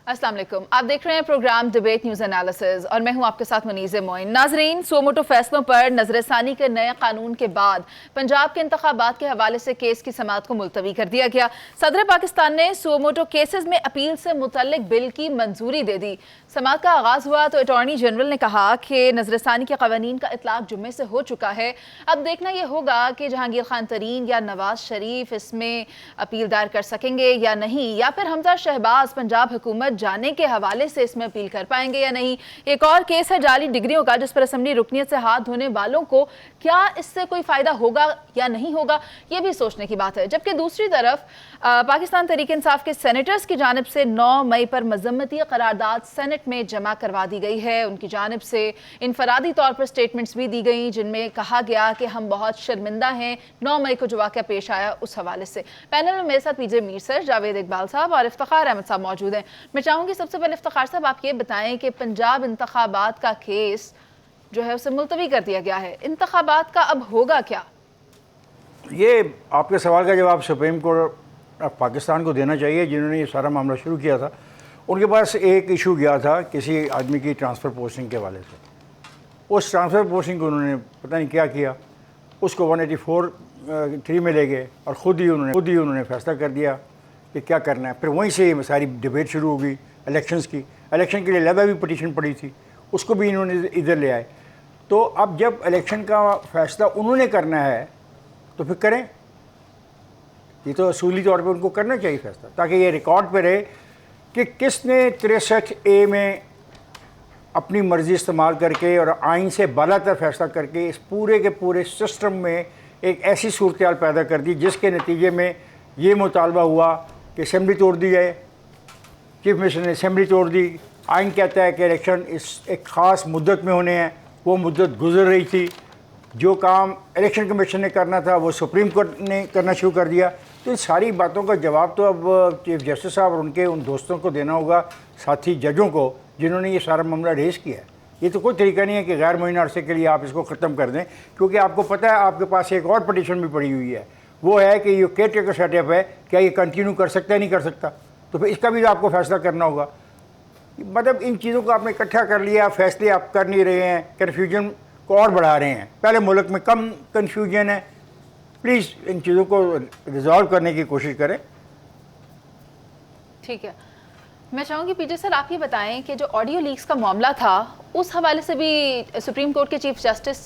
अस्सलाम वालेकुम। आप देख रहे हैं प्रोग्राम डिबेट न्यूज़ एनालिसिस और मैं हूं आपके साथ मुनीज़ मोइन। नाजरीन, सो मोटो फैसलों पर नजरसानी के नए कानून के बाद पंजाब के इंतखाबात के हवाले से केस की समाअत को मुलतवी कर दिया गया। सदर पाकिस्तान ने सो मोटो केसेस में अपील से मुतल्लिक बिल की मंजूरी दे दी। समाअत का आगाज हुआ तो अटॉर्नी जनरल ने कहा कि नजरसानी के कवानीन का इतलाक जुम्मे से हो चुका है। अब देखना यह होगा कि जहांगीर खान तरीन या नवाज शरीफ इसमें अपील दायर कर सकेंगे या नहीं, या फिर हमजा शहबाज पंजाब हुकूमत जाने के हवाले से इसमें अपील कर पाएंगे या नहीं। एक और केस है जाली डिग्रियों का, जिस पर असम्बली रुकनियत से हाथ धोने वालों को क्या इससे कोई फायदा होगा या नहीं होगा, यह भी सोचने की बात है। जबकि दूसरी तरफ पाकिस्तान तहरीक इंसाफ के सेनेटर्स की जानिब से 9 मई पर मजम्मती करारदाद सेनेट में जमा करवा दी गई है। उनकी जानिब से इनफरादी तौर पर स्टेटमेंट्स भी दी गई, जिनमें कहा गया कि हम बहुत शर्मिंदा हैं 9 मई को जो वाक़या पेश आया उस हवाले से। पैनल में मेरे साथ पीजे मीर सर, जावेद इकबाल साहब और इफ्तिखार अहमद साहब मौजूद हैं। मैं चाहूँगी सबसे पहले इफ्तिखार साहब आप ये बताएं कि पंजाब इंतखाबात का केस जो है उसे मुलतवी कर दिया गया है, इंतखाबात का अब होगा क्या? ये आपके सवाल का जवाब सुप्रीम कोर्ट ऑफ पाकिस्तान को देना चाहिए, जिन्होंने ये सारा मामला शुरू किया था। उनके पास एक इशू गया था किसी आदमी की ट्रांसफ़र पोस्टिंग के हवाले से। उस ट्रांसफ़र पोस्टिंग को उन्होंने पता नहीं क्या किया, उसको 184(3) में ले गए और ख़ुद ही उन्होंने फैसला कर दिया कि क्या करना है। फिर वहीं से सारी डिबेट शुरू हो गई इलेक्शंस की। इलेक्शन के लिए लगा भी पटिशन पड़ी थी, उसको भी इन्होंने इधर ले आए। तो अब जब इलेक्शन का फ़ैसला उन्होंने करना है तो फिर करें, ये तो असूली तौर पे उनको करना चाहिए फैसला, ताकि ये रिकॉर्ड पे रहे कि किसने 63A में अपनी मर्ज़ी इस्तेमाल करके और आइन से बालातर फैसला करके इस पूरे के पूरे सिस्टम में एक ऐसी सूरत हाल पैदा कर दी जिसके नतीजे में ये मुतालबा हुआ कि असम्बली तोड़ दी जाए। चीफ मिनिस्टर ने असम्बली तोड़ दी। आइन कहता है कि इलेक्शन इस एक ख़ास मुद्दत में होने हैं, वो मुद्दत गुजर रही थी। जो काम इलेक्शन कमीशन ने करना था वो सुप्रीम कोर्ट ने करना शुरू कर दिया। तो इन सारी बातों का जवाब तो अब चीफ जस्टिस साहब और उनके उन दोस्तों को देना होगा, साथी जजों को, जिन्होंने ये सारा मामला रेज किया है। ये तो कोई तरीका नहीं है कि गैर मुअय्यन अरसे के लिए आप इसको ख़त्म कर दें, क्योंकि आपको पता है आपके पास एक और पटिशन भी पड़ी हुई है, वो है कि ये केयर टेकर सेटअप है, क्या ये कंटिन्यू कर सकता है नहीं कर सकता, तो फिर इसका भी तो आपको फैसला करना होगा। मतलब इन चीज़ों को आपने इकट्ठा कर लिया, फैसले आप कर नहीं रहे हैं, कन्फ्यूजन को और बढ़ा रहे हैं। पहले मुल्क में कम कन्फ्यूजन है, प्लीज़ इन चीज़ों को रिजॉल्व करने की कोशिश करें। ठीक है, मैं चाहूँगी पीजे सर आप ये बताएं कि जो ऑडियो लीक्स का मामला था उस हवाले से भी सुप्रीम कोर्ट के चीफ जस्टिस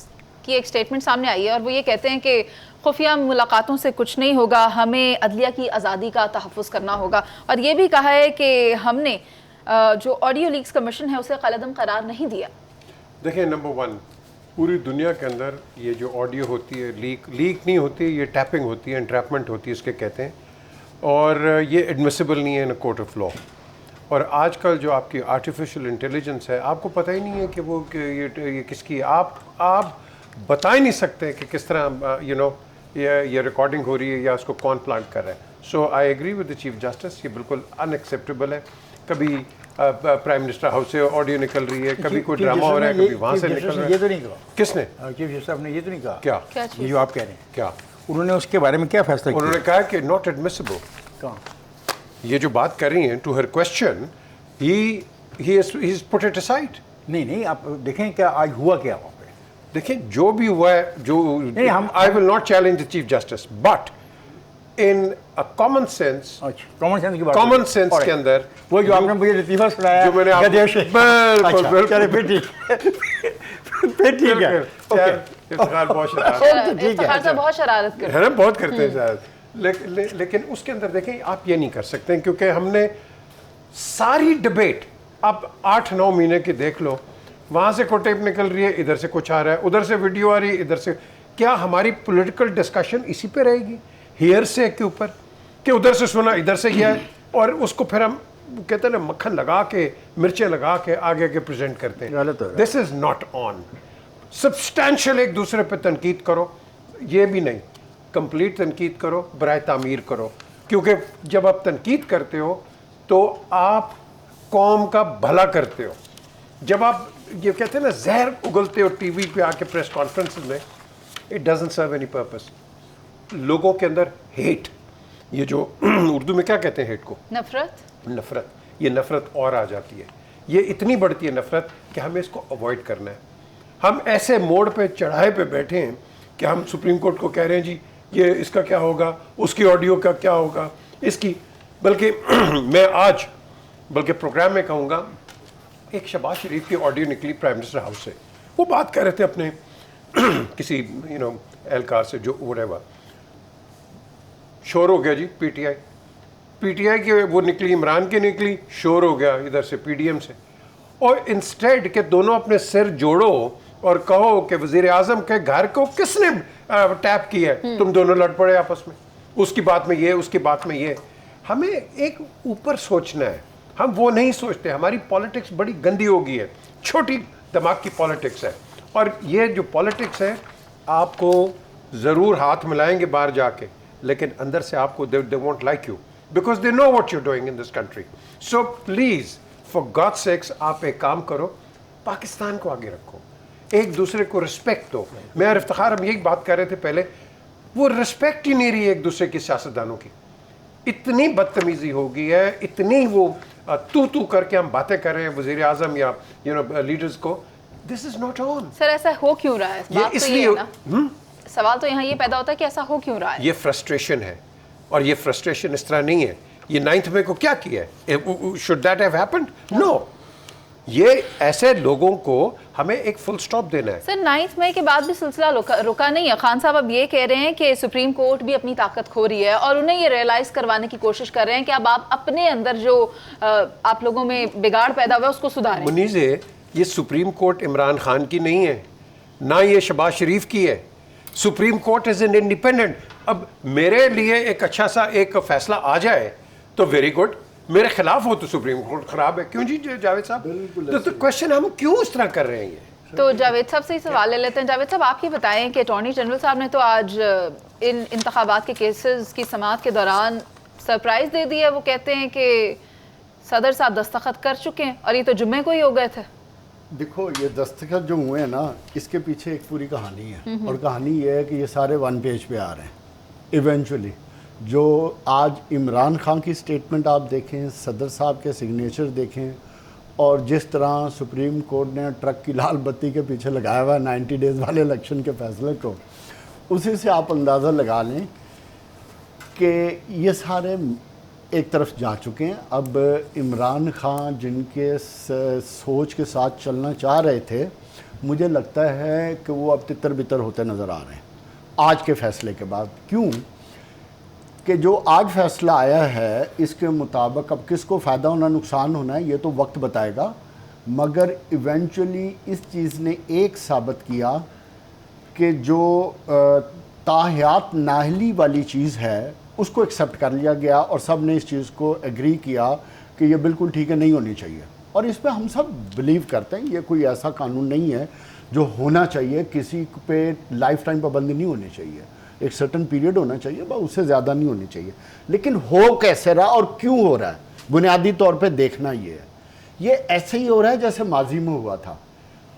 की एक स्टेटमेंट सामने आई है और वो ये कहते हैं कि खुफिया मुलाकातों से कुछ नहीं होगा, हमें अदलिया की आज़ादी का तहफ़्फ़ुज़ करना होगा। और ये भी कहा है कि हमने जो ऑडियो लीक्स कमीशन है उसे कलअदम करार नहीं दिया। देखिए, नंबर 1, पूरी दुनिया के अंदर ये जो ऑडियो होती है लीक नहीं होती, ये टैपिंग होती है, एंट्रैपमेंट होती है इसके कहते हैं, और ये एडमिसिबल नहीं है इन कोर्ट ऑफ लॉ। और आजकल जो आपकी आर्टिफिशियल इंटेलिजेंस है, आपको पता ही नहीं है कि वो ये किसकी, आप बता ही नहीं सकते कि किस तरह ये रिकॉर्डिंग हो रही है या उसको कौन प्लांट कर रहा है। So I agree with the chief justice, ये बिल्कुल अनएक्सेप्टेबल है। कभी प्राइम मिनिस्टर हाउस से ऑडियो निकल रही है, कभी कोई ड्रामा हो रहा है, कभी वहाँ से निकल रहा है। ये तो नहीं कहा किसने? चीफ जस्टिस साहब ने ये तो नहीं कहा। क्या ये जो आप कह रहे हैं, क्या उन्होंने उसके बारे में क्या फैसला किया? उन्होंने कहा कि नॉट एडमिसिबल। कहाँ? ये जो बात कर रही हैं, to her question he is put it aside. नहीं, आप देखें क्या आज हुआ क्या वहाँ पे। देखें, जो भी हुआ है, जो I will not challenge the chief justice, but in a common sense, common sense की बात, कॉमन सेंस के अंदर वो जो आपने मुझे लतीफ़ा सुनाया, जो मैंने आपको बिल्कुल चलिए फिर ठीक है। इफ्तिखार बहुत शरारत करते है ना, बहुत करते हैं शायद, लेकिन उसके अंदर देखें आप ये नहीं कर सकते, क्योंकि हमने सारी डिबेट अब 8-9 महीने की देख लो, वहाँ से कोई टेप निकल रही है, इधर से कुछ आ रहा है, उधर से वीडियो आ रही है, इधर से। क्या हमारी पॉलिटिकल डिस्कशन इसी पे रहेगी, हेयर से के ऊपर, कि उधर से सुना इधर से किया है, और उसको फिर हम कहते हैं ना मक्खन लगा के, मिर्चें लगा के आगे के प्रेजेंट करते हैं। This is not on. Substantial एक दूसरे पे तनकीद करो, ये भी नहीं, कंप्लीट तनकीद करो, बराए तामीर करो, क्योंकि जब आप तनकीद करते हो तो आप कौम का भला करते हो। जब आप ये कहते हैं ना जहर उगलते हो टीवी पे आके प्रेस कॉन्फ्रेंसेस में, it doesn't serve any purpose. लोगों के अंदर हेट, ये जो उर्दू में क्या कहते हैं हेट को? नफरत। ये नफ़रत और आ जाती है। ये इतनी बढ़ती है नफ़रत कि हमें इसको अवॉइड करना है। हम ऐसे मोड़ पे चढ़ाए पे बैठे हैं कि हम सुप्रीम कोर्ट को कह रहे हैं जी ये इसका क्या होगा, उसकी ऑडियो का क्या होगा, इसकी, बल्कि मैं आज बल्कि प्रोग्राम में कहूँगा, एक शहबाज शरीफ की ऑडियो निकली प्राइम मिनिस्टर हाउस से, वो बात कर रहे थे अपने किसी एहलकार से, जो व्हाटएवर, शोर हो गया जी पीटीआई की वो निकली, इमरान की निकली, शोर हो गया इधर से पीडीएम से। और इंस्टेड के दोनों अपने सिर जोड़ो और कहो कि वजीर आजम के घर को किसने टैप किया है, तुम दोनों लड़ पड़े आपस में, उसकी बात में ये, उसकी बात में ये। हमें एक ऊपर सोचना है, हम वो नहीं सोचते। हमारी पॉलिटिक्स बड़ी गंदी हो गई है, छोटी दिमाग की पॉलिटिक्स है। और ये जो पॉलिटिक्स है आपको ज़रूर हाथ मिलाएंगे बाहर जाके, लेकिन अंदर से आपको they won't like you because they know what you doing in this country. So please for God sex आप एक काम करो, पाकिस्तान को आगे रखो, एक दूसरे को रिस्पेक्ट दो। मैं और इफ्तिखार हम यही बात कर रहे थे पहले, वो रिस्पेक्ट ही नहीं रही एक दूसरे की सियासतदानों की। इतनी बदतमीजी हो गई है, इतनी वो तू करके हम बातें कर रहे हैं वजीर आजम या लीडर्स को। This is not on. Sir ऐसा हो क्यों रहा है? ये इसलिए सवाल तो यहाँ ये पैदा होता है कि ऐसा हो क्यों रहा है? ये फ्रस्ट्रेशन है, और ये फ्रस्ट्रेशन इस तरह नहीं है। ये 9 मई को क्या किया है? Should that have happened? No. ये ऐसे लोगों को हमें एक फुल स्टॉप देना है। सर 9 मई के बाद भी सिलसिला रुका नहीं है। खान साहब अब ये कह रहे हैं कि सुप्रीम कोर्ट भी अपनी ताकत खो रही है और उन्हें ये रियलाइज करवाने की कोशिश कर रहे हैं कि अब आप अपने अंदर जो आप लोगों में बिगाड़ पैदा हुआ है उसको सुधारें। मुनीज़े, ये सुप्रीम कोर्ट इमरान खान की नहीं है, ना ये शहबाज शरीफ की है। Supreme court is an independent. अब मेरे लिए एक अच्छा सा एक फैसला आ जाए तो वेरी गुड, मेरे खिलाफ हो तो सुप्रीम कोर्ट खराब है। क्यों जी जावेद साहब? तो क्वेश्चन हम क्यों इस तरह कर रहे हैं? ये तो जावेद साहब से ही सवाल ले लेते हैं। जावेद साहब, आप ये बताएं कि अटॉर्नी जनरल साहब ने तो आज इन इंतखाबात के केसेस की समाअत के दौरान सरप्राइज दे दिया। वो कहते हैं कि सदर साहब दस्तखत कर चुके हैं और ये तो जुम्मे को ही हो गए थे। देखो, ये दस्तखत जो हुए हैं ना, इसके पीछे एक पूरी कहानी है, और कहानी ये है कि ये सारे 1 पेज पे आ रहे हैं इवेंचुअली। जो आज इमरान खान की स्टेटमेंट आप देखें, सदर साहब के सिग्नेचर देखें, और जिस तरह सुप्रीम कोर्ट ने ट्रक की लाल बत्ती के पीछे लगाया हुआ है 90 डेज़ वाले इलेक्शन के फैसले को, उसी से आप अंदाज़ा लगा लें कि ये सारे एक तरफ जा चुके हैं। अब इमरान खान जिनके सोच के साथ चलना चाह रहे थे, मुझे लगता है कि वो अब तितर बितर होते नज़र आ रहे हैं आज के फैसले के बाद। क्यों कि जो आज फैसला आया है इसके मुताबिक अब किसको फ़ायदा होना नुकसान होना है ये तो वक्त बताएगा, मगर इवेंचुअली इस चीज़ ने एक साबित किया कि जो ताहयात नाहली वाली चीज़ है उसको एक्सेप्ट कर लिया गया, और सब ने इस चीज़ को एग्री किया कि ये बिल्कुल ठीक है, नहीं होनी चाहिए। और इस पर हम सब बिलीव करते हैं, ये कोई ऐसा कानून नहीं है जो होना चाहिए, किसी पे लाइफ टाइम पाबंदी नहीं होनी चाहिए, एक सर्टन पीरियड होना चाहिए, बस उससे ज़्यादा नहीं होनी चाहिए। लेकिन हो कैसे रहा और क्यों हो रहा है, बुनियादी तौर पे देखना ये है। ये ऐसे ही हो रहा है जैसे माजी में हुआ था।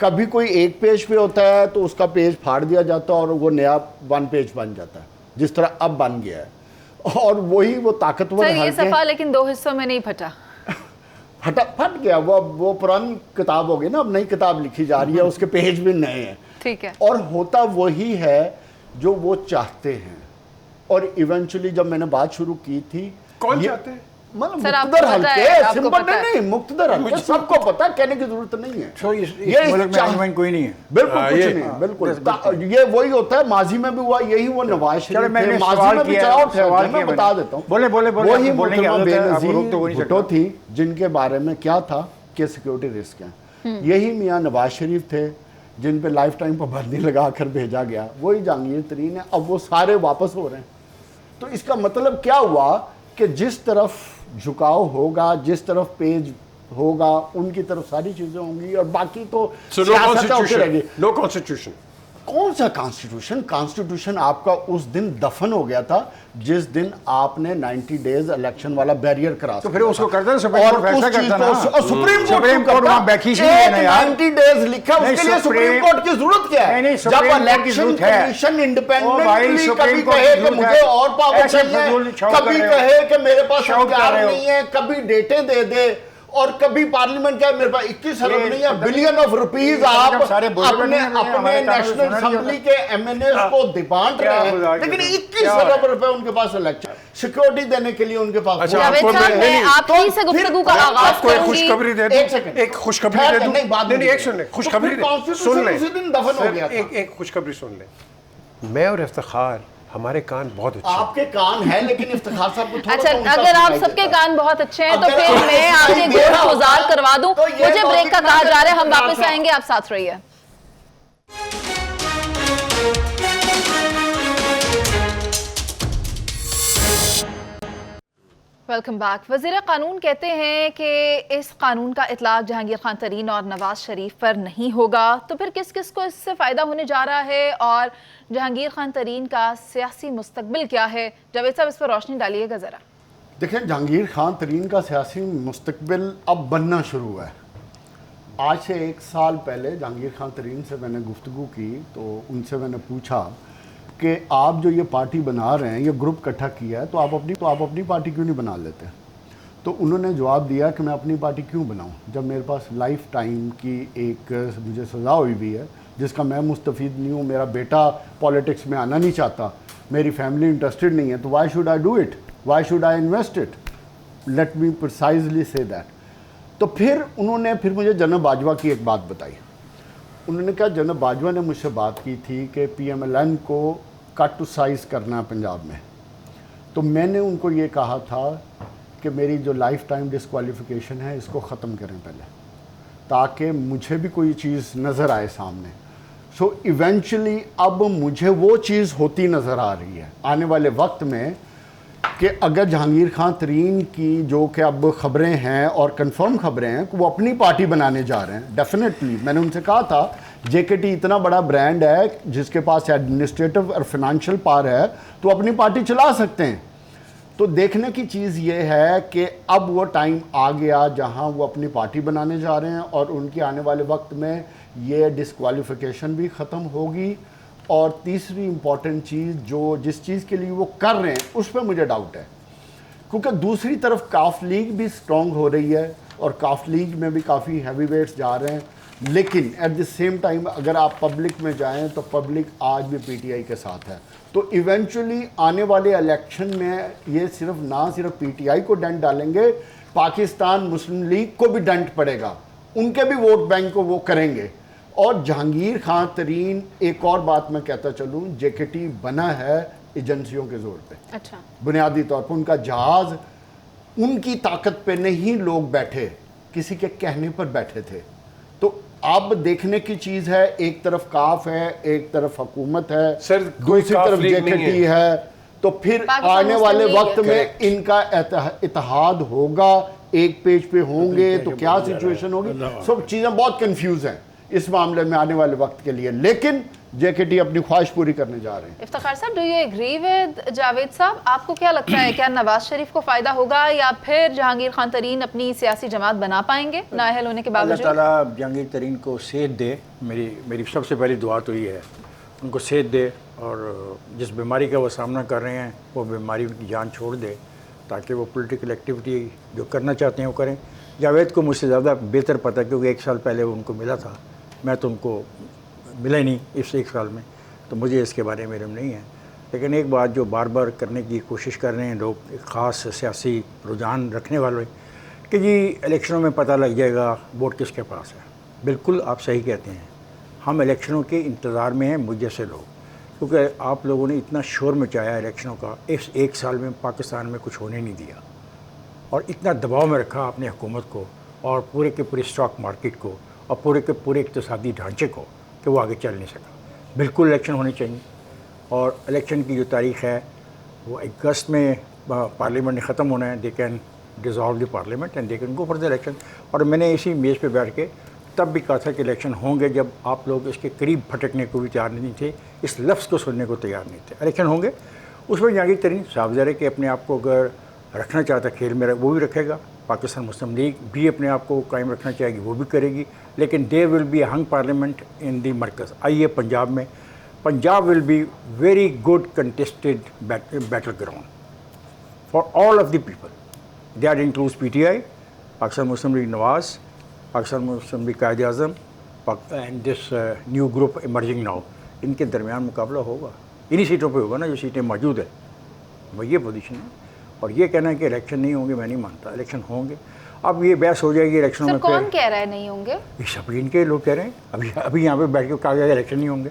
कभी कोई एक पेज पे होता है तो उसका पेज फाड़ दिया जाता है और वो नया 1 पेज बन जाता है, जिस तरह अब बन गया है। और वही वो ताकतवर सर ये सफ़ा लेकिन 2 हिस्सों में नहीं फटा, फट गया। वो पुरानी किताब हो गई ना, अब नई किताब लिखी जा रही है, उसके पेज भी नए हैं। ठीक है। और होता वही है जो वो चाहते हैं। और इवेंचुअली जब मैंने बात शुरू की थी, कौन चाहते हैं? मतलब सर, आपको मुक्तदर पता है, हल्के, आपको सिंपल पता है। नहीं, मुक्तदर हल्के, सबको पता, कहने की जरूरत नहीं है। तो इस मुल्क में आर्गुमेंट कोई नहीं है, बिल्कुल कुछ ये- नहीं, बिल्कुल। ये वही होता है, माजी में भी हुआ, यही वो नवाज चलो, शरीफ मैंने थे, माजी सवाल में भी किया, चलाओ थे, सवाल मैं किया बता मैंने। देता हूँ। बोले वही बोलने की मोहतरमा आदत है, आपको रोक तो हो नहीं बेनज़ीर सकता। भुट्टो थी, जिनके बारे में क्या था कि सिक्योरिटी रिस्क है। यही मियाँ नवाज शरीफ थे जिन पे लाइफ टाइम पाबंदी लगा कर भेजा गया, वही जहांगीर तरीन है। अब वो सारे वापस हो रहे हैं। तो इसका मतलब क्या हुआ कि जिस तरफ झुकाव होगा, जिस तरफ पेज होगा, उनकी तरफ सारी चीजें होंगी, और बाकी तो So no constitution. No constitution. कौन सा कॉन्स्टिट्यूशन? कॉन्स्टिट्यूशन आपका उस दिन दफन हो गया था जिस दिन आपने 90 डेज इलेक्शन वाला बैरियर क्रॉस तो फिर उसको करता ना, सुप्रीम कोर्ट फैसला करता ना। सुप्रीम कोर्ट वहाँ बैठी ही है ना यार। 90 डेज लिखा, नहीं, उसके लिए सुप्रीम कोर्ट की जरूरत क्या है? नहीं, जब सुप्रीम कोर्ट की इलेक्शन जरूरत है। कमीशन ओ भाई, इंडिपेंडेंटली सुप्रीम कभी कोर्ट की कहे कि जरूरत मुझे है। और पावर ऐसे चाहिए, फजूल शौक कभी कर रहे हो। कहे कि मेरे पास शौक कर अख्तियार रहे हो। नहीं है, कभी डेटे दे दे, और कभी पार्लियामेंट का मेरे पास 21 अरब ये नहीं है, बिलियन ऑफ रुपीज आप सारे बोले अपने नहीं हैं, अपने हमारे कानून नेशनल सुना नहीं असेंबली के एमएनएस को बांट क्या रहे खुदा हैं, की लेकिन कसम, 21 क्या अरब रुपए उनके पास इलेक्शन सिक्योरिटी देने के लिए उनके पास अच्छा, वो- जावेद आपको साहब, मैं- मैं नहीं, आपकी से तो फिर- गुफ्तगू का आगाज आपको एक करूंगी। खुशखबरी दे दूं, एक सेकंड। एक खुशखबरी खैर, दे दूं, नहीं, बाद में नहीं, एक दीजिए। सुन ले, तो खुशखबरी फिर दे, कॉन्स्टिट्यूशन सुन ले, उसी दिन दफन हो सर, गया था। एक खुशखबरी सुन ले, मैं और इफ्तिखार हमारे कान बहुत अच्छे हैं। आपके कान है, लेकिन इफ्तिखार साहब को थोड़ा अच्छा, सा उल्टा अगर आप सुनाई सबके देता है। कान बहुत अच्छे हैं तो अगर फिर आप मैं सुनाई आपसे दे रहा गोश्त होता, गुजार करवा दूं। तो ये मुझे ब्रेक टॉपिक का कहा मैं जा रहा है, हम सुना वापस था। आएंगे, आप साथ रहिए। Welcome back. वज़ीर कानून कहते हैं कि इस कानून का इतलाक जहांगीर खान तरीन और नवाज शरीफ पर नहीं होगा, तो फिर किस किस को इससे फ़ायदा होने जा रहा है और जहांगीर खान तरीन का सियासी मुस्तकबिल क्या है? जावेद साहब, इस पर रोशनी डालिएगा ज़रा। देखें, जहांगीर खान तरीन का सियासी मुस्तकबिल अब बनना शुरू हुआ है। आज से 1 साल पहले जहांगीर खान तरीन से मैंने गुफ्तगू की तो उनसे मैंने पूछा कि आप जो ये पार्टी बना रहे हैं, ये ग्रुप इकट्ठा किया है, तो आप अपनी पार्टी क्यों नहीं बना लेते? तो उन्होंने जवाब दिया कि मैं अपनी पार्टी क्यों बनाऊं जब मेरे पास लाइफ टाइम की एक मुझे सज़ा हुई हुई है जिसका मैं मुस्तफ़ीद नहीं हूँ, मेरा बेटा पॉलिटिक्स में आना नहीं चाहता, मेरी फैमिली इंटरेस्टेड नहीं है, तो why should I do it, why should I invest it, let me precisely say that. तो फिर उन्होंने मुझे जनरल बाजवा की एक बात बताई। उन्होंने कहा, जनरल बाजवा ने मुझसे बात की थी कि PMLN को कट टू साइज़ करना है पंजाब में। तो मैंने उनको ये कहा था कि मेरी जो लाइफ टाइम डिस्क्वालिफिकेशन है इसको ख़त्म करें पहले, ताकि मुझे भी कोई चीज़ नज़र आए सामने। सो इवेंचुअली अब मुझे वो चीज़ होती नज़र आ रही है आने वाले वक्त में कि अगर जहांगीर खान तरीन की जो कि अब ख़बरें हैं और कंफर्म ख़बरें हैं कि वो अपनी पार्टी बनाने जा रहे हैं, डेफिनेटली मैंने उनसे कहा था JKT इतना बड़ा ब्रांड है जिसके पास एडमिनिस्ट्रेटिव और फिनंशियल पावर है, तो अपनी पार्टी चला सकते हैं। तो देखने की चीज़ ये है कि अब वो टाइम आ गया जहां वो अपनी पार्टी बनाने जा रहे हैं और उनकी आने वाले वक्त में ये डिस्क्वालिफिकेशन भी ख़त्म होगी। और तीसरी इम्पॉर्टेंट चीज़ जिस चीज़ के लिए वो कर रहे हैं उस पर मुझे डाउट है, क्योंकि दूसरी तरफ काफ लीग भी स्ट्रॉन्ग हो रही है और काफ लीग में भी काफ़ी हैवी वेट्स जा रहे हैं, लेकिन एट द सेम टाइम अगर आप पब्लिक में जाएं तो पब्लिक आज भी PTI के साथ है। तो इवेंचुअली आने वाले इलेक्शन में ये सिर्फ PTI को डेंट डालेंगे, पाकिस्तान मुस्लिम लीग को भी डेंट पड़ेगा, उनके भी वोट बैंक को वो करेंगे। और जहांगीर खान तरीन, एक और बात मैं कहता चलूँ, JKT बना है एजेंसियों के जोर पे। अच्छा, बुनियादी तौर पर उनका जहाज़ उनकी ताकत पे नहीं लोग बैठे, किसी के कहने पर बैठे थे। तो अब देखने की चीज़ है, एक तरफ काफ है, एक तरफ हुकूमत है, सर, कोई दूसरी काफ तरफ लीग JKT नहीं है। है। तो फिर पाकिस्तान आने मुस्लिम वाले लीग वक्त है। में इनका इतिहाद होगा, एक पेज पे होंगे, तो क्या सिचुएशन होगी, सब चीज़ें बहुत कंफ्यूज हैं इस मामले में आने वाले वक्त के लिए। लेकिन JKT अपनी ख्वाहिश पूरी करने जा रहे हैं। इफ्तिखार साहब, do you agree with Javed साहब? आपको क्या लगता है, क्या नवाज शरीफ को फ़ायदा होगा या फिर जहांगीर खान तरीन अपनी सियासी जमात बना पाएंगे नाअहल होने के अल्लाह बावजूद? ताला जहांगीर तरीन को सेहत दे, मेरी सबसे पहली दुआ तो ये है, उनको सेहत दे और जिस बीमारी का वो सामना कर रहे हैं वो बीमारी उनकी जान छोड़ दे, ताकि वो पॉलिटिकल एक्टिविटी जो करना चाहते हैं वो करें। जावेद को मुझसे ज़्यादा बेहतर पता है, क्योंकि 1 साल पहले वो उनको मिला था, मैं तो उनको मिला ही नहीं इस 1 साल में, तो मुझे इसके बारे में इल्म नहीं है। लेकिन एक बात जो बार बार करने की कोशिश कर रहे हैं लोग, एक ख़ास सियासी रुझान रखने वाले, कि जी इलेक्शनों में पता लग जाएगा वोट किसके पास है। बिल्कुल आप सही कहते हैं, हम इलेक्शनों के इंतज़ार में हैं मुझ जैसे लोग, क्योंकि आप लोगों ने इतना शोर मचाया इलेक्शनों का, इस 1 साल में पाकिस्तान में कुछ होने नहीं दिया और इतना दबाव में रखा अपनी हुकूमत को और पूरे के पूरे स्टॉक मार्केट को और पूरे के पूरे इक़्तिसादी ढांचे को कि वो आगे चल नहीं सका। बिल्कुल इलेक्शन होने चाहिए और इलेक्शन की जो तारीख़ है वो अगस्त में पार्लियामेंट ने ख़त्म होना है। They can dissolve the parliament and they can go for the election. और मैंने इसी मेज़ पे बैठ के तब भी कहा था कि इलेक्शन होंगे, जब आप लोग इसके करीब भटकने को भी तैयार नहीं थे, इस लफ्ज़ को सुनने को तैयार नहीं थे। इलेक्शन होंगे, उसमें जहांगीर तरीन साफ ज़ाहिर है कि अपने आप को अगर रखना चाहता खेल में वो भी रखेगा, पाकिस्तान मुस्लिम लीग भी अपने आप को कायम रखना चाहेगी वो भी करेगी, लेकिन there will be hung parliament in the मरकज़। आइए पंजाब में, Punjab will be very good contested battle ground for all of the people, that includes PTI, Pakistan Muslim League Nawaz, Pakistan Muslim League Quaid Azam and this new group emerging now, इनके दरमियान मुकाबला होगा, इन्हीं सीटों पे होगा ना जो सीटें मौजूद है। वही ये पोजीशन है। और ये कहना है कि इलेक्शन नहीं होंगे, मैं नहीं मानता, इलेक्शन होंगे। अब ये बहस हो जाएगी इलेक्शनों में। कौन कह रहा है नहीं होंगे? ये सब इनके लोग कह रहे हैं। अभी यहाँ पे बैठ के कहा गया इलेक्शन नहीं होंगे,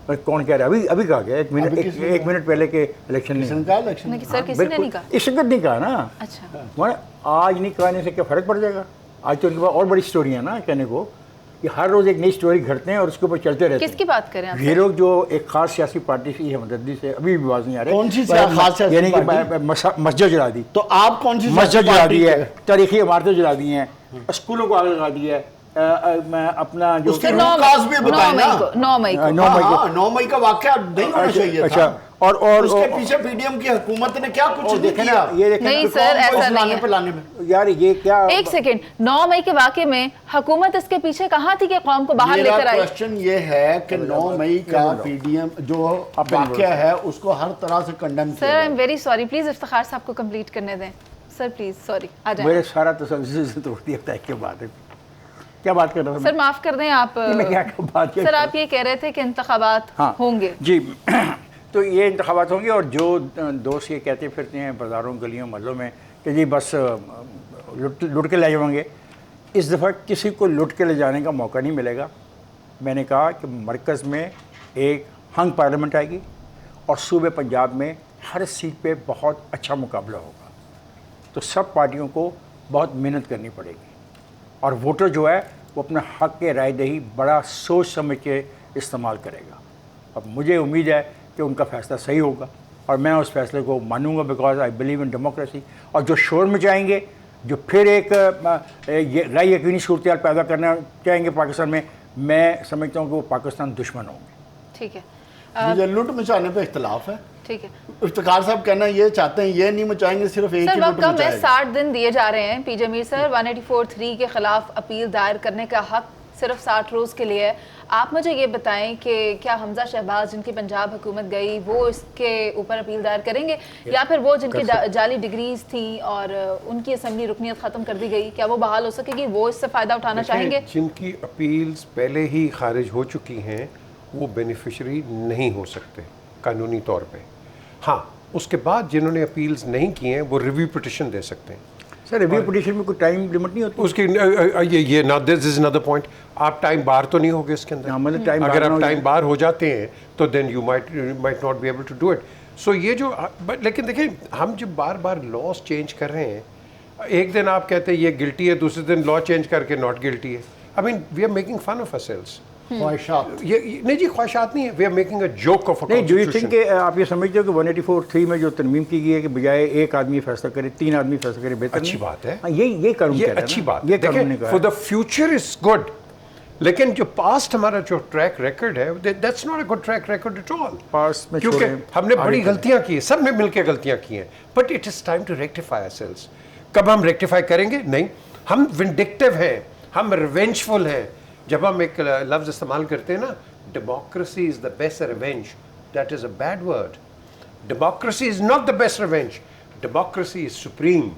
पर कौन कह रहा है? अभी कहा गया एक मिनट पहले के इलेक्शन नहीं होंगे। इलेक्शन नहीं सर, किसी ने नहीं कहा। इस वक्त नहीं कहा ना। अच्छा, मैंने आज नहीं कहने से क्या फ़र्क पड़ जाएगा? आज तो उनके पास और बड़ी स्टोरी है ना कहने को, कि हर रोज़ एक नई स्टोरी घटते हैं और उसके ऊपर चलते रहते हैं। किसकी बात करें आप? ये लोग जो एक खास सियासी पार्टी की हमदर्दी से अभी भी आवाज़ नहीं आ रही। कौन सी खास सियासी यानी कि पार्टी? मस्जिद जला दी, तो आप कौन सी मस्जिद जला दी है, पार्टी तारीखी इमारतें जला दी हैं, स्कूलों को आग लगा दी है, अपना जो उसके रूकाज भी बताएं ना। 9 मई को 9 मई को 9 मई का वाकया नहीं होना चाहिए अच्छा, था। और उसके पीछे पीडीएम की हुकूमत ने क्या कुछ देखे किया? ना, ये देखे नहीं ना, सर, ऐसा नहीं है। लाने में यार ये क्या, एक सेकेंड, 9 मई के वाकये में हुकूमत इसके पीछे कहाँ थी कि कौम को बाहर मेरा लेकर आई? क्वेश्चन ये है कि 9 मई का पीडीएम जो वाकया है उसको हर तरह से condemn sir I am very sorry, please Iftikhar साहब को कंप्लीट करने दें सर, प्लीज। सॉरी, आ जाए। मेरे सारा तसल्सल से तोड़ दिया था। क्या बात है, क्या बात कर रहा था सर माफ कर दें आप। मैं क्या बात सर आप ये कह रहे थे कि इंतखाबात होंगे। जी तो ये इंतखाबात होंगे, और जो दोस्त ये कहते फिरते हैं बाज़ारों गलियों महलों में कि जी बस लुट के ले जाएंगे, इस दफ़ा किसी को लुट के ले जाने का मौका नहीं मिलेगा। मैंने कहा कि मरकज़ में एक हंग पार्लियामेंट आएगी और सूबे पंजाब में हर सीट पे बहुत अच्छा मुकाबला होगा। तो सब पार्टियों को बहुत मेहनत करनी पड़ेगी, और वोटर जो है वो अपना हक़ के राय दही बड़ा सोच समझ के इस्तेमाल करेगा। अब मुझे उम्मीद है कि उनका फ़ैसला सही होगा, और मैं उस फैसले को मानूंगा, because I believe in democracy. और जो शोर मचाएंगे, जो फिर एक गैर यकीनी सूरत पैदा करना चाहेंगे पाकिस्तान में, मैं समझता हूँ कि वो पाकिस्तान दुश्मन होंगे। ठीक है, मुझे लूट मचाने पे इख्तलाफ है। ठीक है। इफ्तिखार साहब कहना ये चाहते हैं, ये नहीं मचाएंगे, सिर्फ एक ही सर लूट वक्त कम है, मचाएंगे। 60 दिन दिए जा रहे हैं। पीजे मीर सर 184(3) के खिलाफ अपील दायर करने का हक सिर्फ 60 रोज़ के लिए है। आप मुझे ये बताएं कि क्या हमजा शहबाज जिनकी पंजाब हुकूमत गई वो इसके ऊपर अपील दायर करेंगे, या फिर वो जिनकी जाली डिग्रीज थी और उनकी असम्बली रुकनीत ख़त्म कर दी गई, क्या वो बहाल हो सकेगी? वो इससे फ़ायदा उठाना चाहेंगे? जिनकी अपील्स पहले ही खारिज हो चुकी हैं वो बेनिफिशरी नहीं हो सकते कानूनी तौर पे। हाँ, उसके बाद जिन्होंने अपील्स नहीं किए हैं वो रिव्यू पिटिशन दे सकते हैं। सर रिव्यू पिटिशन में कोई टाइम लिमिट नहीं होती उसकी ये ना, दिस इज अनदर पॉइंट। आप टाइम बार तो नहीं होगे इसके अंदर। मतलब टाइम अगर आप टाइम बार हो जाते हैं तो then you might not be able to do it. So ये जो लेकिन देखिए, हम जब बार बार लॉस चेंज कर रहे हैं, एक दिन आप कहते हैं ये गिल्टी है, दूसरे दिन लॉ चेंज करके नॉट गिल्टी है। I mean we are making fun of ourselves. ख्वाहिशात ये नहीं जी, ख्वाहिशात नहीं है, we are making a joke of a नहीं। Do you think constitution. आप ये समझते हो कि 184(3) में जो तरमीम की गई है कि बजाय एक आदमी फैसला करे 3 आदमी फैसला करे, बेहतर अच्छी नहीं? बात है। हाँ, ये कानून ये कह रहा है अच्छी ना। बात ये कानून ने कहा फॉर है। द फ्यूचर इज गुड, लेकिन जो पास्ट हमारा जो ट्रैक रिकॉर्ड है that's not a good track record at all. Past में क्योंकि छोड़ें, हमने आगे बड़ी चलें। गलतियां की हैं, सब ने मिलकर गलतियां की हैं, but it is time to rectify ourselves. कब हम रेक्टिफाई करेंगे? नहीं, हम विंडिक्टिव हैं, हम रिवेंजफुल हैं। जब हम एक लफ्ज इस्तेमाल करते हैं ना, democracy is the best revenge, that is a bad word. Democracy is not the best revenge, democracy is supreme.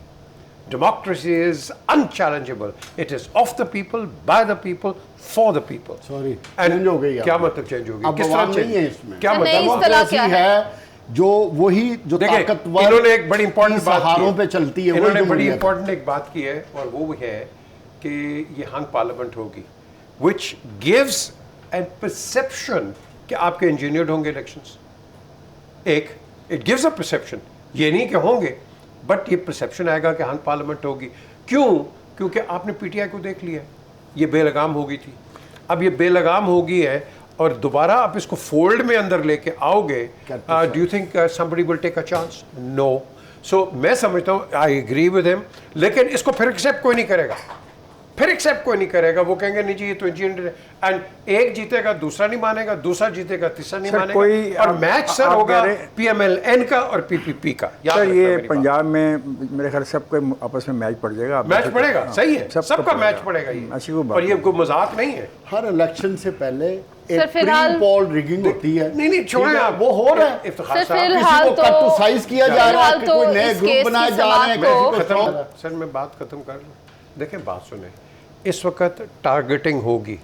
Democracy is unchallengeable. It is of the people, by the people, for the people. Sorry, And change हो गई क्या अब। मतलब change होगी? अब किस तरह आवाम change? नहीं है इसमें। क्या नहीं, मतलब? इस तरह क्या है जो वही जो देखिए, ताकतवर इन्होंने एक बड़ी इंपॉर्टेंट बात की सहारों है। पे चलती है, इन्होंने वही बड़ी जमहूरियत है। इंपॉर्टेंट एक बात की है, और वो है कि ये हंग पार्लियामेंट होगी, which gives a perception कि आपके इंजीनियर्ड होंगे इलेक्शंस। एक इट गिव्स अ परसेप्शन, ये नहीं कि होंगे, बट ये परसेप्शन आएगा कि हंग पार्लियामेंट होगी। क्यों? क्योंकि आपने पीटीआई को देख लिया, ये बेलगाम हो गई थी, अब ये बेलगाम हो गई है, और दोबारा आप इसको फोल्ड में अंदर लेके आओगे। Do you think somebody will take a chance? No. So मैं समझता हूँ, आई एग्री विद हिम, लेकिन इसको फिर एक्सेप्ट कोई नहीं करेगा, फिर एक्सेप्ट कोई नहीं करेगा। वो कहेंगे नहीं जी ये तो इंजीनियर है, एंड एक जीतेगा दूसरा नहीं मानेगा, दूसरा जीतेगा तीसरा नहीं सर, कोई मानेगा, और मैच सर आप होगा कह रहे- पीएमएलएन का और पीपीपी का। याद सर रखना ये मेरी बात। पंजाब में मेरे ख्याल सबको आपस में मैच पड़ जाएगा। मैच पड़ेगा, सही है, सबका सबका मैच पड़ेगा अच्छी ये, वो बात और ये कोई मजाक नहीं है। हर इलेक्शन से पहले सर, एक फिलहाल- प्री पोल रिगिंग होती है। नहीं छोड़ें ठीक है, आप, वो हो रहा है। इफ्तिखार सर, साहब, फिलहाल किसी को तो- कट टू साइज किया जा रहा है, फिलहाल कि तो कोई नए इस ग्रुप केस बनाए की जा रहे हैं, समाप्त किसी को- को खत्म strong- सर मैं बात खत्म कर लूँ। देखें बात सुने, इस वक्त टारगेटिंग होगी,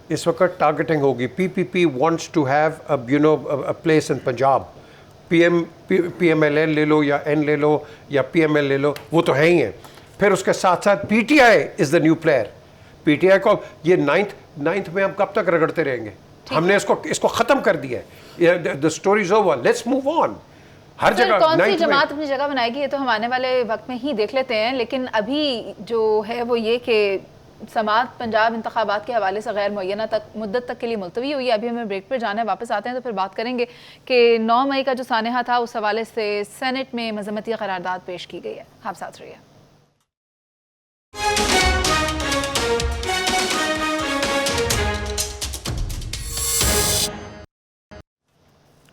इस वक्त टारगेटिंग होगी। PPP wants to have a place in Punjab. PML ले लो या एन ले लो या पीएमएल ले लो, वो तो है ही है। फिर उसके साथ साथ PTI is the new player. PTI को ये नाइन्थ में हम कब तक रगड़ते रहेंगे? हमने इसको ख़त्म कर दिया है। The story is over, let's move on. हर जगह कौन सी 9th में जमात अपनी जगह बनाएगी ये तो हम आने वाले वक्त में ही देख लेते हैं, लेकिन अभी जो है वो ये कि समात पंजाब इंतखाबात के हवाले से गैर मुय्यना मुद्दत तक के लिए मुलतवी हुई है। अभी हमें ब्रेक पर जाना है, वापस आते हैं तो फिर बात करेंगे कि 9 मई का जो सानहा था उस हवाले से सेनेट में मजम्मती करारदाद पेश की गई है। आप साथ रहिए।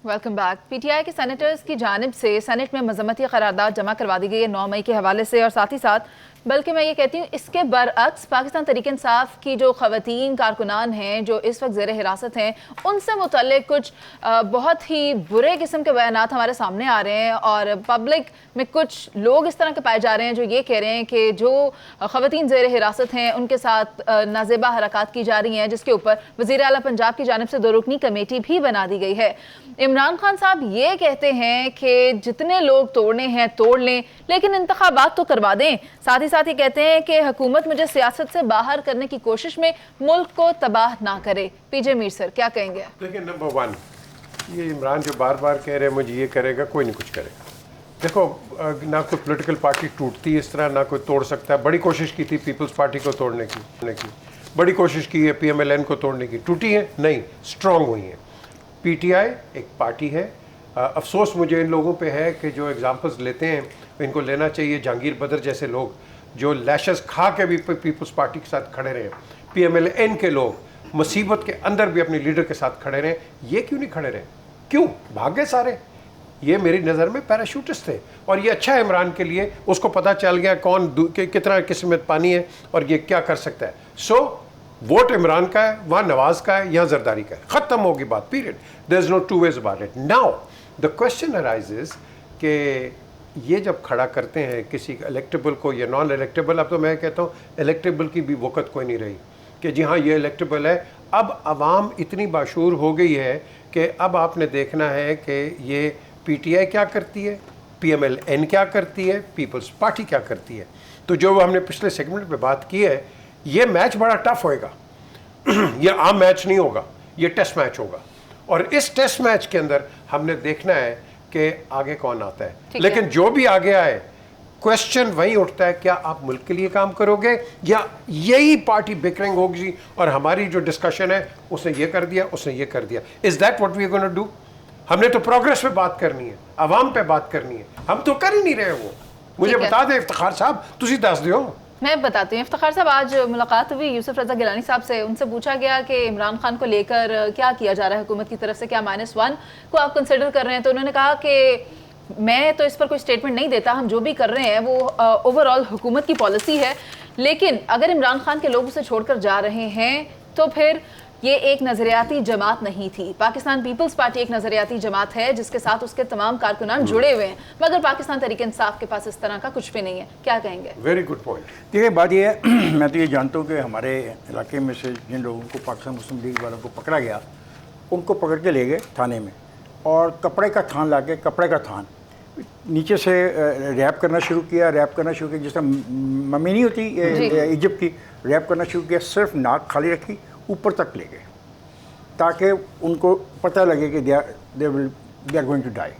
Welcome back. पीटीआई के सेनेटर्स की जानिब से सेनेट में मजम्मती करारदाद जमा करवा दी गई है 9 मई के हवाले से, और साथ ही साथ बल्कि मैं ये कहती हूँ इसके बरअक्स पाकिस्तान तहरीक इंसाफ की जो ख़वातीन कारकुनान हैं जो इस वक्त ज़ेर हिरासत हैं, उनसे मुतल्लिक कुछ बहुत ही बुरे किस्म के बयानात हमारे सामने आ रहे हैं, और पब्लिक में कुछ लोग इस तरह के पाए जा रहे हैं जो ये कह रहे हैं कि जो ख़वातीन ज़ेर हिरासत हैं उनके साथ नाजेबा हरकत की जा रही हैं, जिसके ऊपर वज़ीर आला पंजाब की जानिब से 2 रुकनी कमेटी भी बना दी गई है। इमरान खान साहब ये कहते हैं कि जितने लोग तोड़ने हैं तोड़ लें, लेकिन इंतखाबात तो करवा दें। साथ ही कहते हैं कि हुकूमत मुझे सियासत से बाहर करने की कोशिश में मुल्क को तबाह ना करे। पीजे मीर सर क्या कहेंगे? देखिए, नंबर 1 ये इमरान जो बार बार कह रहे हैं मुझे ये करेगा, कोई नहीं कुछ करेगा। देखो, ना कोई पॉलिटिकल पार्टी टूटती इस तरह, ना कोई तोड़ सकता है। बड़ी कोशिश की थी पीपल्स पार्टी को तोड़ने की, बड़ी कोशिश की है पीएमएलएन को तोड़ने की, टूटी है नहीं, स्ट्रांग हुई है। पीटीआई एक पार्टी है। अफसोस मुझे इन लोगों पे है कि जो एग्जांपल्स लेते हैं इनको लेना चाहिए। जहांगीर बदर जैसे लोग जो लैशेस खा के भी पीपल्स पार्टी के साथ खड़े रहे, पीएमएलएन के लोग मुसीबत के अंदर भी अपने लीडर के साथ खड़े रहे, ये क्यों नहीं खड़े रहे? क्यों भाग गए सारे? ये मेरी नज़र में पैराशूटिस्ट थे, और ये अच्छा है इमरान के लिए, उसको पता चल गया कौन कितना किस्म में पानी है और ये क्या कर सकता है। सो वोट इमरान का है, वहाँ नवाज का है, यहाँ जरदारी का है, ख़त्म होगी बात, period. There is no two ways about it. Now the question arises कि ये जब खड़ा करते हैं किसी इलेक्टेबल को या नॉन इलेक्टेबल, अब तो मैं कहता हूँ इलेक्टेबल की भी वक़्त कोई नहीं रही कि जी हाँ ये इलेक्टेबल है। अब आवाम इतनी बाशूर हो गई है कि अब आपने देखना है कि ये पीटीआई क्या करती है, पीएमएलएन क्या करती है, पीपल्स पार्टी क्या करती है। तो जो हमने पिछले सेगमेंट में बात की है, ये मैच बड़ा टफ होएगा। ये आम मैच नहीं होगा, ये टेस्ट मैच होगा, और इस टेस्ट मैच के अंदर हमने देखना है कि आगे कौन आता है। लेकिन जो भी आगे आए, क्वेश्चन वही उठता है, क्या आप मुल्क के लिए काम करोगे या यही पार्टी बिकरिंग होगी और हमारी जो डिस्कशन है उसने ये कर दिया, उसने ये कर दिया। Is that what we are gonna do? हमने तो प्रोग्रेस पे बात करनी है, आवाम पे बात करनी है, हम तो कर ही नहीं रहे। वो मुझे बता दें इफ्तिखार साहब, तुसी दस दियो। मैं बताती हूँ इफ्तिखार साहब, आज मुलाकात हुई यूसुफ रजा गिलानी साहब से, उनसे पूछा गया कि इमरान खान को लेकर क्या किया जा रहा है हुकूमत की तरफ से, क्या -1 को आप कंसिडर कर रहे हैं? तो उन्होंने कहा कि मैं तो इस पर कोई स्टेटमेंट नहीं देता, हम जो भी कर रहे हैं वो ओवरऑल हुकूमत की पॉलिसी है, लेकिन अगर इमरान खान के लोग उसे छोड़कर जा रहे हैं तो फिर ये एक नज़रियाती जमात नहीं थी। पाकिस्तान पीपल्स पार्टी एक नज़रियाती जमात है जिसके साथ उसके तमाम कारकुनान जुड़े हुए हैं, मगर पाकिस्तान तहरीक इंसाफ के पास इस तरह का कुछ भी नहीं है। क्या कहेंगे? Very good point. देखिए, बात ये है मैं तो ये जानता हूँ कि हमारे इलाके में से जिन लोगों को पाकिस्तान मुस्लिम लीग वालों को पकड़ा गया, उनको पकड़ के ले गए थाने में, और कपड़े का थान ला के, कपड़े का थान नीचे से रैप करना शुरू किया, जिस तरह मम्मी नहीं होती इजिप्ट की, रैप करना शुरू किया, सिर्फ नाक खाली रखी, ऊपर तक ले गए ताकि उनको पता लगे कि they are going to die.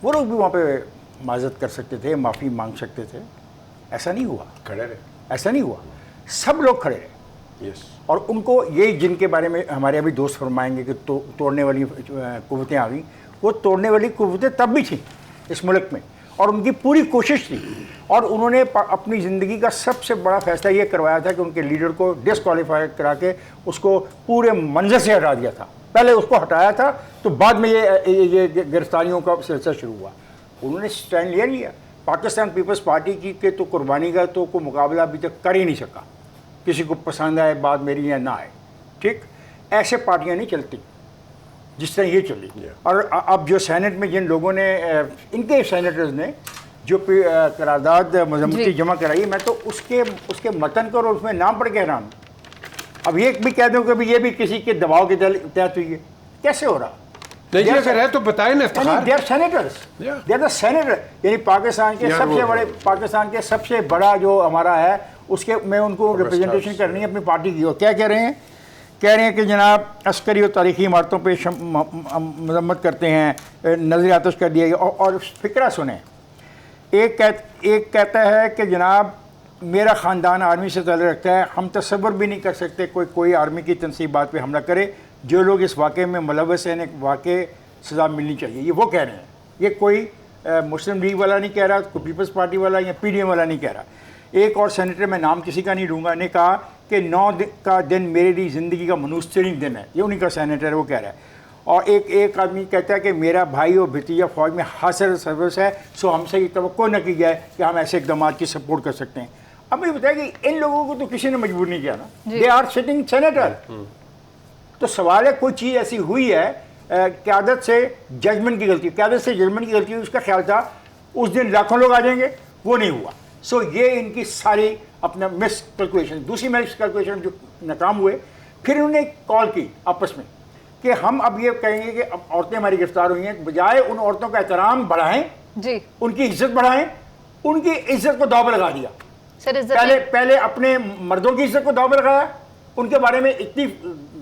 वो लोग भी वहाँ पे माजरत कर सकते थे, माफ़ी मांग सकते थे, ऐसा नहीं हुआ, खड़े रहे, ऐसा नहीं हुआ, सब लोग खड़े रहे। यस। और उनको ये जिनके बारे में हमारे अभी दोस्त फरमाएंगे कि तोड़ने वाली कुव्वतें आ गई, वो तोड़ने वाली कुव्वतें तब भी थी इस मुल्क में, और उनकी पूरी कोशिश थी, और उन्होंने अपनी ज़िंदगी का सबसे बड़ा फैसला ये करवाया था कि उनके लीडर को डिसक्वालीफाई करा के उसको पूरे मंजर से हटा दिया था। पहले उसको हटाया था तो बाद में ये गिरफ्तारियों का सिलसिला शुरू हुआ। उन्होंने स्टैंड लिया। पाकिस्तान पीपल्स पार्टी की के तो कुर्बानी का तो कोई मुकाबला अभी तक कर ही नहीं सका, किसी को पसंद आए बात मेरी या ना आए, ठीक, ऐसे पार्टियाँ नहीं चलती जिस तरह ये चली। और अब जो सेनेट में जिन लोगों ने, इनके सेनेटर्स ने जो करारदाद मजम्मती जमा कराई, मैं तो उसके मतन को और उसमें नाम पढ़ के हैरान हूँ। अब ये भी कह दूँ कि भी ये भी किसी के दबाव के तहत हुई है, कैसे हो रहा? नहीं जी, अगर है तो बताएं ना। They are senators, they are the senator, यानी पाकिस्तान के सबसे बड़ा जो हमारा है उसके मैं उनको रिप्रेजेंटेशन करनी है अपनी पार्टी की। और क्या कह रहे हैं? कह रहे हैं कि जनाब अस्करी और तारीखी इमारतों पर मजम्मत करते हैं, नजर आतश कर दिया गया। और फिक्रा सुने, एक कहता है कि जनाब मेरा ख़ानदान आर्मी से ताल्लुक़ रखता है, हम तसव्वुर भी नहीं कर सकते कोई आर्मी की तनसीबात पे हमला करे, जो लोग इस वाक़े में मुलव्वस हैं इन्हें वाक़ई सज़ा मिलनी चाहिए। ये वो कह रहे हैं, ये कोई मुस्लिम लीग वाला नहीं कह रहा, कोई पीपल्स पार्टी वाला या PDM वाला नहीं कह रहा। एक और सेनेटर, मैं नाम किसी का नहीं लूँगा, ने कहा कि 9 का दिन मेरे लिए ज़िंदगी का मनूस्तरीन दिन है, ये उन्हीं का सेनेटर है, वो कह रहा है। और एक आदमी कहता है कि मेरा भाई और भतीजा फ़ौज में हासिल सर्विस है, सो हमसे ये तवक्को न की जाए कि हम ऐसे इक़दाम की सपोर्ट कर सकते हैं। अब मुझे बताया कि इन लोगों को तो किसी ने मजबूर नहीं किया ना, दे आर सिटिंग सेनेटर। तो सवाल है कोई चीज़ ऐसी हुई है, क़यादत से जजमेंट की गलती, क़यादत से जजमेंट की गलती हुई, उसका ख्याल था उस दिन लाखों लोग आ जाएंगे, वो नहीं हुआ। सो ये इनकी सारी अपना मिस कैलकुलेशन, दूसरी मिस कैलकुलेशन जो नाकाम हुए। फिर उन्होंने कॉल की आपस में कि हम अब ये कहेंगे कि अब औरतें हमारी गिरफ्तार हुई हैं, बजाय उन औरतों का एहतराम बढ़ाएं जी, उनकी इज्जत बढ़ाएं, उनकी इज्जत को दाव पर लगा दिया। पहले अपने मर्दों की इज्जत को दाव पर लगाया, उनके बारे में इतनी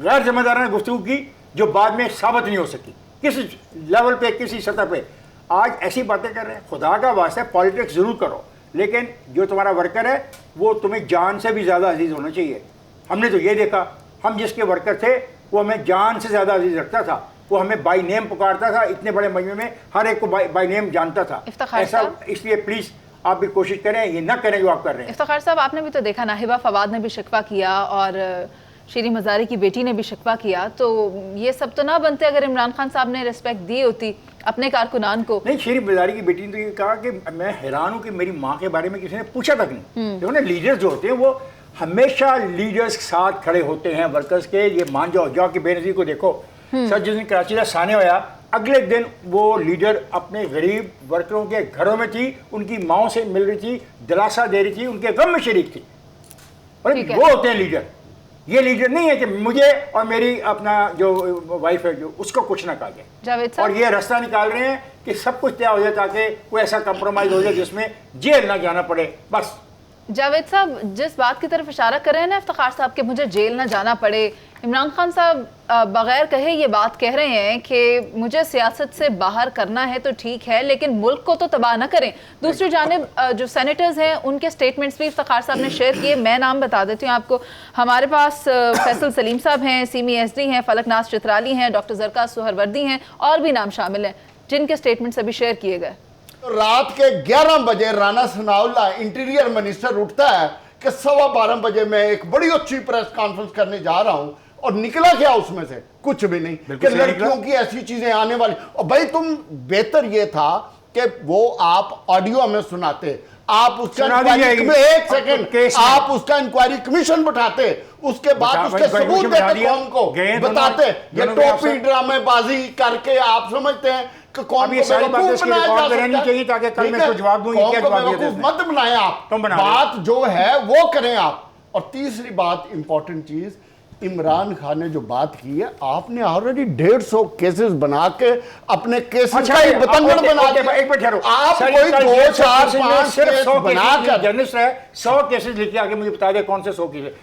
गैर जिम्मेदाराना गुफ्तगू की जो बाद में साबित नहीं हो सकी किसी लेवल पे, किसी सतह पे। आज ऐसी बातें कर रहे हैं। खुदा का वास्ता, पॉलिटिक्स जरूर करो, लेकिन जो तुम्हारा वर्कर है वो तुम्हें जान से भी ज़्यादा अजीज़ होना चाहिए। हमने तो ये देखा, हम जिसके वर्कर थे वो हमें जान से ज़्यादा अजीज़ रखता था, वो हमें बाई नेम पुकारता था, इतने बड़े मजमे में हर एक को बाई नेम जानता था। ऐसा इसलिए प्लीज़ आप भी कोशिश करें, ये ना करें जो आप कर रहे हैं। इफ्तिखार साहब, आपने भी तो देखा, नाहिबा फवाद ने भी शिकवा किया और शीरी मज़ारी की बेटी ने भी शिकवा किया, तो ये सब तो ना बनते अगर इमरान खान साहब ने रिस्पेक्ट दी होती अपने कारकुनान को। नहीं, शीरी मज़ारी की बेटी ने तो ये कहा कि मैं हैरान हूँ कि मेरी माँ के बारे में किसी ने पूछा तक नहीं। देखो ना, लीडर्स जो होते हैं वो हमेशा लीडर्स के साथ खड़े होते हैं, वर्कर्स के। ये मान जाओ कि बेनज़ीर को देखो, सर जिस दिन कराची का साने होया, अगले दिन वो लीडर अपने गरीब वर्करों के घरों में थी, उनकी माओ से मिल रही थी, दिलासा दे रही थी, उनके गम में शरीक थी। और वो होते हैं लीडर। ये लीडर नहीं है कि मुझे और मेरी अपना जो वाइफ है जो उसको कुछ ना कहा जाए, और ये रास्ता निकाल रहे हैं कि सब कुछ तय हो जाए ताकि कोई ऐसा कंप्रोमाइज हो जाए जिसमें जेल ना जाना पड़े। बस जावेद साहब, जिस बात की तरफ इशारा कर रहे हैं ना इफ्तिखार साहब कि मुझे जेल ना जाना पड़े, इमरान खान साहब बगैर कहे ये बात कह रहे हैं कि मुझे सियासत से बाहर करना है तो ठीक है, लेकिन मुल्क को तो तबाह ना करें। दूसरी जानिब जो सेनेटर्स हैं उनके स्टेटमेंट्स भी इफ्तिखार साहब ने शेयर किए। मैं नाम बता देती हूँ आपको। हमारे पास फैसल सलीम साहब हैं, सीमी SD हैं, फलकनाज चित्राली हैं, डॉक्टर जरका सुहरवर्दी हैं, और भी नाम शामिल हैं जिनके स्टेटमेंट्स अभी शेयर किए गए। रात के 11 बजे राना सनाउल्लाह इंटीरियर मिनिस्टर उठता है कि 12:15 बजे मैं एक बड़ी अच्छी प्रेस कॉन्फ्रेंस करने जा रहा हूं, और निकला क्या उसमें से? कुछ भी नहीं कि लड़कियों की ऐसी चीजें आने वाली। और भाई तुम, बेहतर ये था कि वो आप ऑडियो में सुनाते, आप उसका एक सेकंड आप उसका इंक्वायरी कमीशन बैठाते, उसके बाद उसके सबूत देते, कौन को बताते। ये टोपी ड्रामेबाजी करके आप समझते हैं कि कौन को बेवकूफ बनाया जा सकता है, ताकि कल मैं जवाब दूं। ये क्या बेवकूफ मत बनाएं आप, बात जो है वो करें आप। और तीसरी बात, इंपॉर्टेंट चीज, इमरान खान ने जो बात की है, आपने ऑलरेडी 150 केसेस बना के अपने केसेस का ही बतंगड़ बना के आप कोई 2, 4, 5 सिर्फ 100 बनाकर जर्नलिस्ट है, 100 केसेस लेके आके मुझे बता दे कौन से 100 केसेस।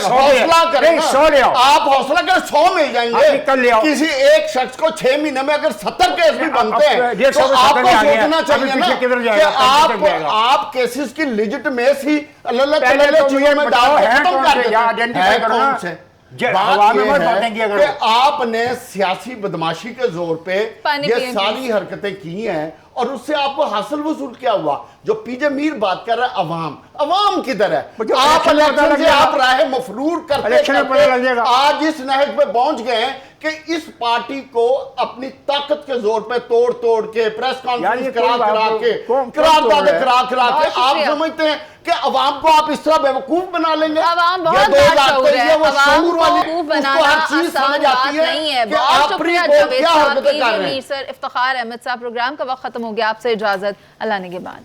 हौसला करें, 100 ले आओ, आप हौसला करें, 100 मिल जाएंगे। कल ले आओ। किसी एक शख्स को 6 महीने में अगर 70 केस भी बनते हैं तो आपको सोचना चाहिए ना कि आप केसेस की लेजिटिमेसी अलग-अलग चीजों में डाल के खत्म कर देते हैं। कौन से बात ये है कि आपने सियासी बदमाशी के जोर पे ये सारी हरकतें की हैं, और उससे आपको हासिल वसूल क्या हुआ? जो पीजे मीर बात कर रहा है, अवाम किधर है? मुझे आप इलेक्शन में पता इलेक्शन लग से जाएगा। आप राह मफरूर करते इलेक्शन में पता लग जाएगा। आज इस नहज पे पहुंच गए हैं कि इस पार्टी को अपनी ताकत के जोर पे तोड़ तोड़ के प्रेस यार कॉन्फ्रेंस ये करा कोई करा बात- के कौन करा तोड़ रहा है? करा करा के बहुत आप शुक्रिया। समझते हैं कि अवाम को आप इस तरह बेवकूफ बना लेंगे? अवाम बहुत ये बाशऊर है, ये वो अवाम शऊर को वाली बेवकूफ उसको बनाना हर चीज आसान समझ बात आती है नहीं है। कि बहुत आप शुक्रिया प्री-पोल जावेद क्या साहब, हरकतें कर रहे हैं। मीर सर इफ्तिखार अहमद साहब। प्रोग्राम का वक्त खत्म हो गया, आपसे इजाजत, अल्लाह निगहबान।